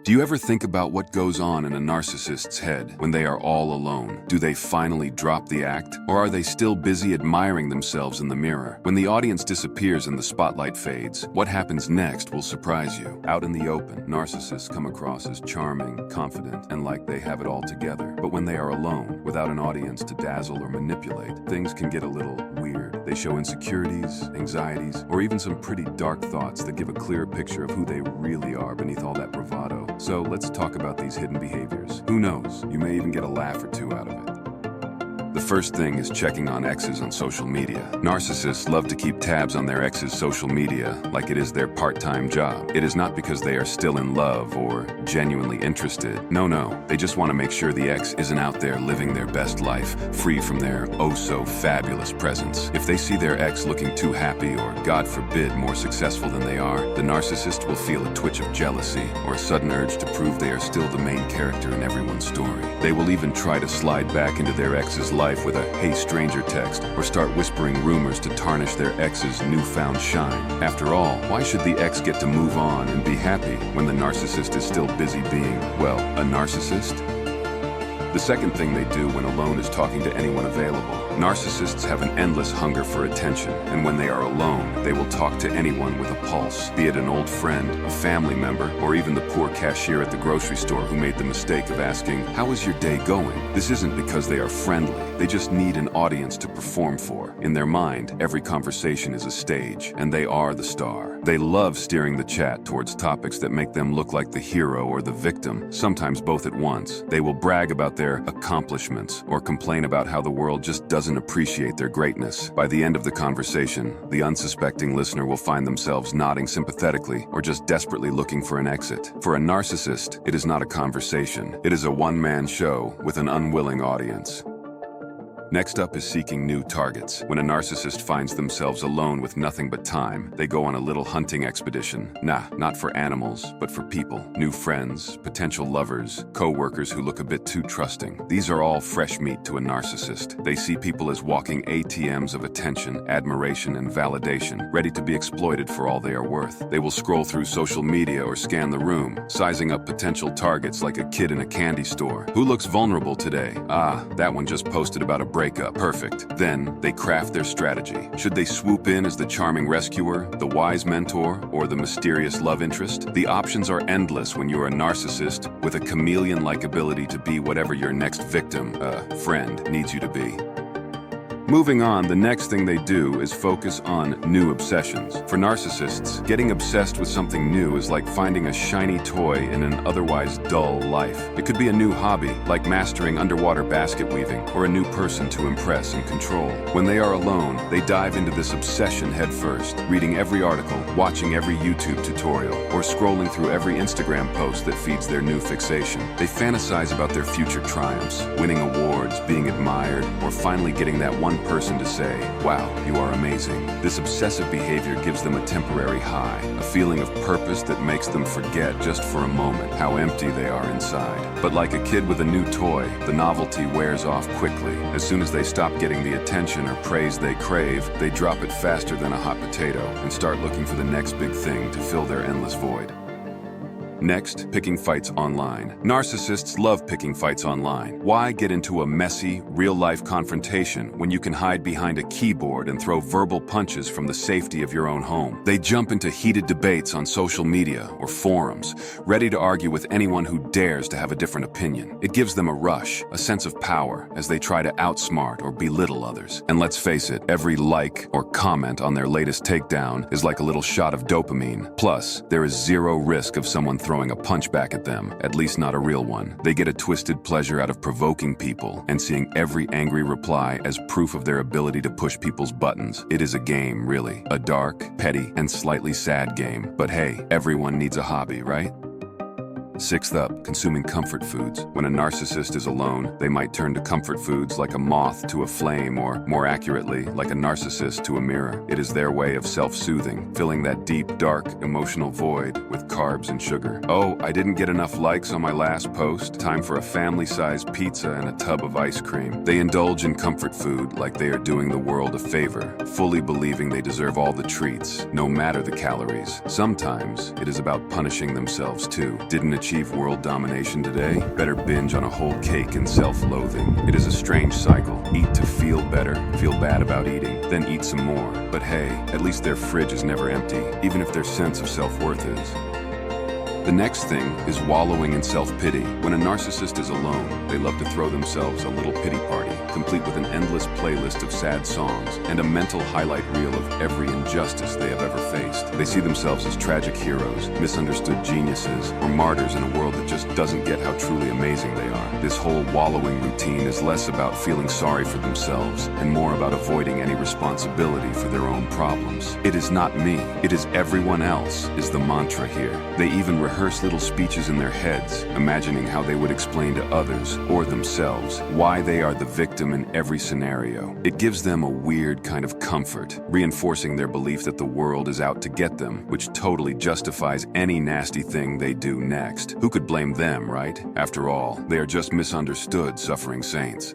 Do you ever think about what goes on in a narcissist's head when they are all alone? Do they finally drop the act? Or are they still busy admiring themselves in the mirror? When the audience disappears and the spotlight fades, what happens next will surprise you. Out in the open, narcissists come across as charming, confident, and like they have it all together. But when they are alone, without an audience to dazzle or manipulate, things can get a little weird. They show insecurities, anxieties, or even some pretty dark thoughts that give a clear picture of who they really are beneath all that bravado. So let's talk about these hidden behaviors. Who knows, you may even get a laugh or two out of it. The first thing is checking on exes on social media. Narcissists love to keep tabs on their ex's social media like it is their part-time job. It is not because they are still in love or genuinely interested. No, they just want to make sure the ex isn't out there living their best life, free from their oh-so-fabulous presence. If they see their ex looking too happy or, God forbid, more successful than they are, the narcissist will feel a twitch of jealousy or a sudden urge to prove they are still the main character in everyone's story. They will even try to slide back into their ex's life with a "hey stranger" text or start whispering rumors to tarnish their ex's newfound shine. After all, why should the ex get to move on and be happy when the narcissist is still busy being, well, a narcissist? The second thing they do when alone is talking to anyone available. Narcissists have an endless hunger for attention, and when they are alone, they will talk to anyone with a pulse, be it an old friend, a family member, or even the poor cashier at the grocery store who made the mistake of asking, "How is your day going?" This isn't because they are friendly. They just need an audience to perform for. In their mind, every conversation is a stage, and they are the star. They love steering the chat towards topics that make them look like the hero or the victim, sometimes both at once. They will brag about their accomplishments or complain about how the world just doesn't appreciate their greatness. By the end of the conversation, the unsuspecting listener will find themselves nodding sympathetically or just desperately looking for an exit. For a narcissist, it is not a conversation. It is a one-man show with an unwilling audience. Next up is seeking new targets. When a narcissist finds themselves alone with nothing but time, they go on a little hunting expedition. Not for animals, but for people. New friends, potential lovers, co-workers who look a bit too trusting. These are all fresh meat to a narcissist. They see people as walking ATMs of attention, admiration, and validation, ready to be exploited for all they are worth. They will scroll through social media or scan the room, sizing up potential targets like a kid in a candy store. Who looks vulnerable today? That one just posted about a breakup. Perfect. Then, they craft their strategy. Should they swoop in as the charming rescuer, the wise mentor, or the mysterious love interest? The options are endless when you're a narcissist with a chameleon-like ability to be whatever your next victim, friend, needs you to be. Moving on, the next thing they do is focus on new obsessions. For narcissists, getting obsessed with something new is like finding a shiny toy in an otherwise dull life. It could be a new hobby, like mastering underwater basket weaving, or a new person to impress and control. When they are alone, they dive into this obsession headfirst, reading every article, watching every YouTube tutorial, or scrolling through every Instagram post that feeds their new fixation. They fantasize about their future triumphs, winning awards, being admired, or finally getting that one person to say, "Wow, you are amazing." This obsessive behavior gives them a temporary high, a feeling of purpose that makes them forget just for a moment how empty they are inside. But like a kid with a new toy, the novelty wears off quickly. As soon as they stop getting the attention or praise they crave, they drop it faster than a hot potato and start looking for the next big thing to fill their endless void. Next, picking fights online. Narcissists love picking fights online. Why get into a messy, real-life confrontation when you can hide behind a keyboard and throw verbal punches from the safety of your own home? They jump into heated debates on social media or forums, ready to argue with anyone who dares to have a different opinion. It gives them a rush, a sense of power, as they try to outsmart or belittle others. And let's face it, every like or comment on their latest takedown is like a little shot of dopamine. Plus, there is zero risk of someone throwing a punch back at them, at least not a real one. They get a twisted pleasure out of provoking people and seeing every angry reply as proof of their ability to push people's buttons. It is a game, really. A dark, petty, and slightly sad game. But hey, everyone needs a hobby, right? Sixth up, consuming comfort foods. When a narcissist is alone, they might turn to comfort foods like a moth to a flame, or more accurately, like a narcissist to a mirror. It is their way of self-soothing, filling that deep, dark, emotional void with carbs and sugar. Oh, I didn't get enough likes on my last post. Time for a family-sized pizza and a tub of ice cream. They indulge in comfort food like they are doing the world a favor, fully believing they deserve all the treats, no matter the calories. Sometimes, it is about punishing themselves too. Didn't achieve world domination today, better binge on a whole cake in self-loathing. It is a strange cycle. Eat to feel better, feel bad about eating, then eat some more. But hey, at least their fridge is never empty, even if their sense of self-worth is. The next thing is wallowing in self-pity. When a narcissist is alone, they love to throw themselves a little pity party, complete with an endless playlist of sad songs and a mental highlight reel of every injustice they have ever faced. They see themselves as tragic heroes, misunderstood geniuses, or martyrs in a world that just doesn't get how truly amazing they are. This whole wallowing routine is less about feeling sorry for themselves and more about avoiding any responsibility for their own problems. It is not me, it is everyone else, is the mantra here. They even rehearse little speeches in their heads, imagining how they would explain to others or themselves why they are the victim in every scenario. It gives them a weird kind of comfort, reinforcing their belief that the world is out to get them, which totally justifies any nasty thing they do next. Who could blame them, right? After all, they are just misunderstood suffering saints.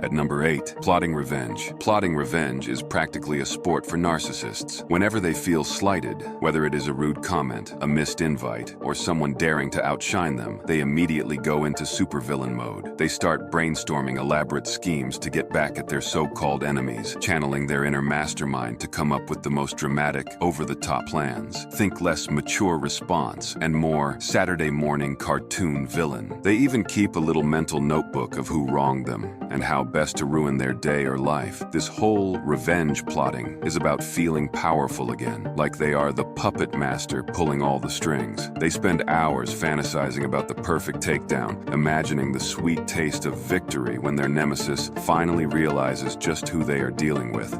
At number 8, plotting revenge. Plotting revenge is practically a sport for narcissists. Whenever they feel slighted, whether it is a rude comment, a missed invite, or someone daring to outshine them, they immediately go into supervillain mode. They start brainstorming elaborate schemes to get back at their so-called enemies, channeling their inner mastermind to come up with the most dramatic, over-the-top plans. Think less mature response and more Saturday morning cartoon villain. They even keep a little mental notebook of who wronged them and how best to ruin their day or life. This whole revenge plotting is about feeling powerful again, like they are the puppet master pulling all the strings. They spend hours fantasizing about the perfect takedown, imagining the sweet taste of victory when their nemesis finally realizes just who they are dealing with.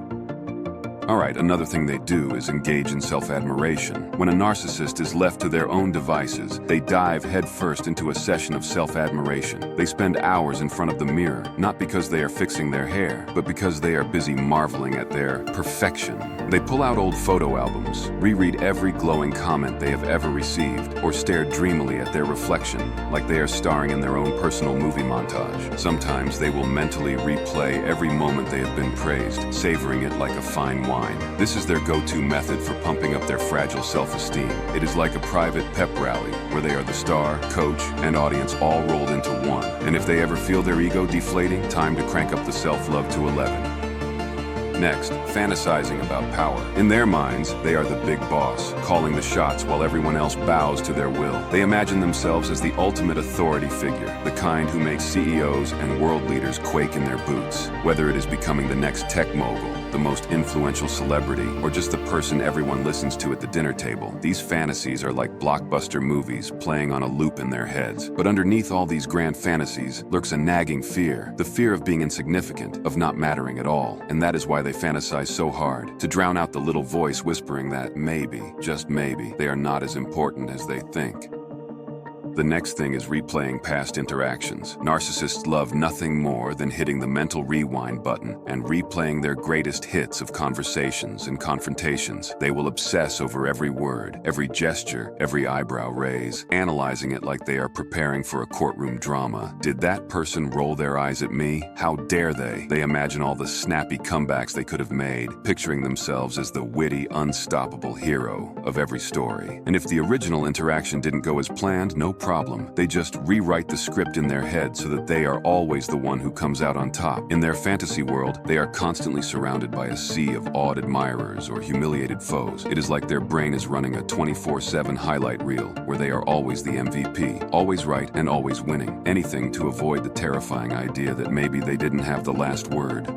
Alright, another thing they do is engage in self-admiration. When a narcissist is left to their own devices, they dive headfirst into a session of self-admiration. They spend hours in front of the mirror, not because they are fixing their hair, but because they are busy marveling at their perfection. They pull out old photo albums, reread every glowing comment they have ever received, or stare dreamily at their reflection, like they are starring in their own personal movie montage. Sometimes they will mentally replay every moment they have been praised, savoring it like a fine wine. This is their go-to method for pumping up their fragile self-esteem. It is like a private pep rally, where they are the star, coach, and audience all rolled into one. And if they ever feel their ego deflating, time to crank up the self-love to 11. Next, fantasizing about power. In their minds, they are the big boss, calling the shots while everyone else bows to their will. They imagine themselves as the ultimate authority figure, the kind who makes CEOs and world leaders quake in their boots. Whether it is becoming the next tech mogul, the most influential celebrity, or just the person everyone listens to at the dinner table, these fantasies are like blockbuster movies playing on a loop in their heads. But underneath all these grand fantasies lurks a nagging fear, the fear of being insignificant, of not mattering at all. And that is why they fantasize so hard, to drown out the little voice whispering that maybe, just maybe, they are not as important as they think. The next thing is replaying past interactions. Narcissists love nothing more than hitting the mental rewind button and replaying their greatest hits of conversations and confrontations. They will obsess over every word, every gesture, every eyebrow raise, analyzing it like they are preparing for a courtroom drama. Did that person roll their eyes at me? How dare they? They imagine all the snappy comebacks they could have made, picturing themselves as the witty, unstoppable hero of every story. And if the original interaction didn't go as planned, no problem. They just rewrite the script in their head so that they are always the one who comes out on top. In their fantasy world, they are constantly surrounded by a sea of awed admirers or humiliated foes. It is like their brain is running a 24/7 highlight reel where they are always the MVP, always right and always winning. Anything to avoid the terrifying idea that maybe they didn't have the last word.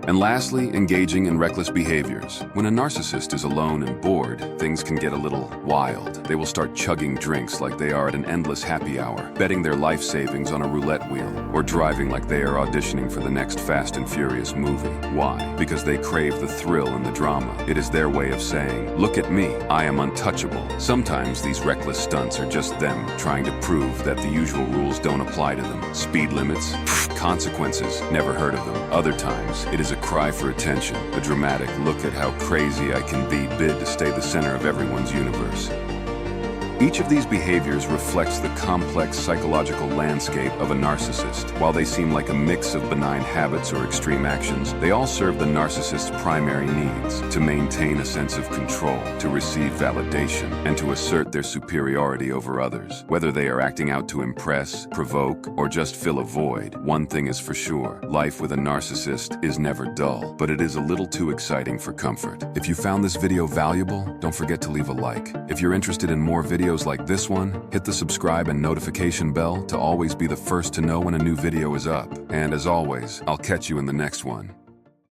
And lastly, engaging in reckless behaviors. When a narcissist is alone and bored, things can get a little wild. They will start chugging drinks like they are at an endless happy hour, betting their life savings on a roulette wheel, or driving like they are auditioning for the next Fast and Furious movie. Why? Because they crave the thrill and the drama. It is their way of saying, look at me, I am untouchable. Sometimes these reckless stunts are just them trying to prove that the usual rules don't apply to them. Speed limits? Consequences? Never heard of them. Other times, it is a cry for attention, a dramatic look at how crazy I can be bid to stay the center of everyone's universe. Each of these behaviors reflects the complex psychological landscape of a narcissist. While they seem like a mix of benign habits or extreme actions, they all serve the narcissist's primary needs: to maintain a sense of control, to receive validation, and to assert their superiority over others. Whether they are acting out to impress, provoke, or just fill a void, one thing is for sure: life with a narcissist is never dull, but it is a little too exciting for comfort. If you found this video valuable, don't forget to leave a like. If you're interested in more videos like this one, hit the subscribe and notification bell to always be the first to know when a new video is up. And as always, I'll catch you in the next one.